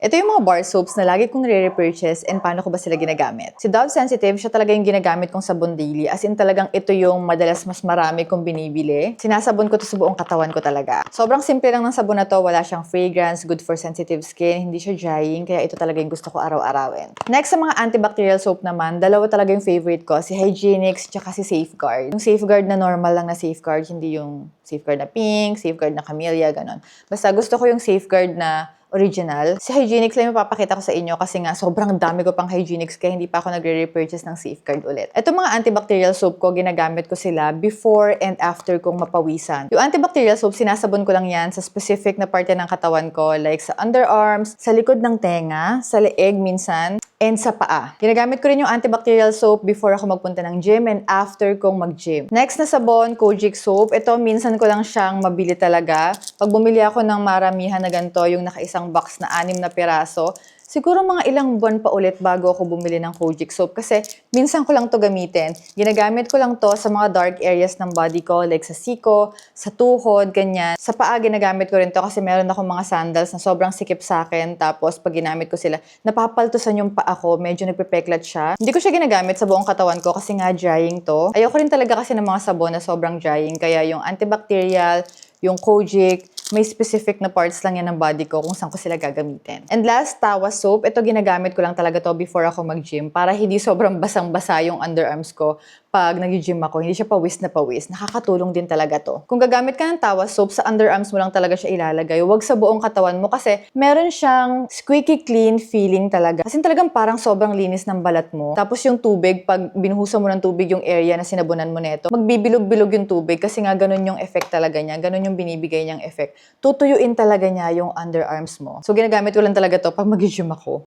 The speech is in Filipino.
Ito yung mga bar soaps na lagi kong nire-repurchase and paano ko ba sila ginagamit. Si Dove Sensitive, siya talaga yung ginagamit kong sabon daily. As in talagang ito yung madalas mas marami kong binibili. Sinasabon ko to sa buong katawan ko talaga. Sobrang simple lang ng sabon na to. Wala siyang fragrance, good for sensitive skin, hindi siya drying. Kaya ito talaga yung gusto ko araw-arawin. Next sa mga antibacterial soap naman, dalawa talaga yung favorite ko. Si Hygienix tsaka si Safeguard. Yung Safeguard na normal lang na Safeguard, hindi yung Safeguard na pink, Safeguard na camellia, ganon. Basta gusto ko yung Safeguard na original. Si Hygienix lang yung papakita ko sa inyo kasi nga sobrang dami ko pang Hygienix kaya hindi pa ako nagre-repurchase ng Safeguard ulit. Ito mga antibacterial soap ko, ginagamit ko sila before and after kong mapawisan. Yung antibacterial soap, sinasabon ko lang yan sa specific na parte ng katawan ko like sa underarms, sa likod ng tenga, sa leeg minsan, and sa paa. Ginagamit ko rin yung antibacterial soap before ako magpunta ng gym and after kong mag-gym. Next na sabon, Kojic soap. Ito, minsan ko lang siyang mabili talaga. Pag bumili ako ng maramihan na ganito, yung nakaisang box na 6 na piraso, siguro mga ilang buwan pa ulit bago ako bumili ng Kojic soap kasi minsan ko lang to gamitin. Ginagamit ko lang to sa mga dark areas ng body ko like sa siko, sa tuhod, ganyan. Sa paa, ginagamit ko rin to kasi meron akong mga sandals na sobrang sikip sa akin. Tapos pag ginamit ko sila, napapaltusan yung paa ko, medyo nagpepeklat siya. Hindi ko siya ginagamit sa buong katawan ko kasi nga drying to. Ayoko rin talaga kasi ng mga sabon na sobrang drying. Kaya yung antibacterial, yung Kojic, may specific na parts lang yan ng body ko kung saan ko sila gagamitin. And last, Tawa soap. Ito ginagamit ko lang talaga to before ako mag-gym para hindi sobrang basang-basa yung underarms ko pag nag-gym ako. Hindi siya pawis na pawis. Nakakatulong din talaga to. Kung gagamit ka ng Tawa soap, sa underarms mo lang talaga siya ilalagay. Huwag sa buong katawan mo kasi meron siyang squeaky clean feeling talaga. Kasi talagang parang sobrang linis ng balat mo. Tapos yung tubig, pag binuhusan mo ng tubig yung area na sinabunan mo neto, magbibilog-bilog yung tubig kasi nga ganun yung effect talaga niya. Ganun yung binibigay niyang effect. Tutuyuin talaga niya yung underarms mo. So, ginagamit ko lang talaga to pag mag-gym ako.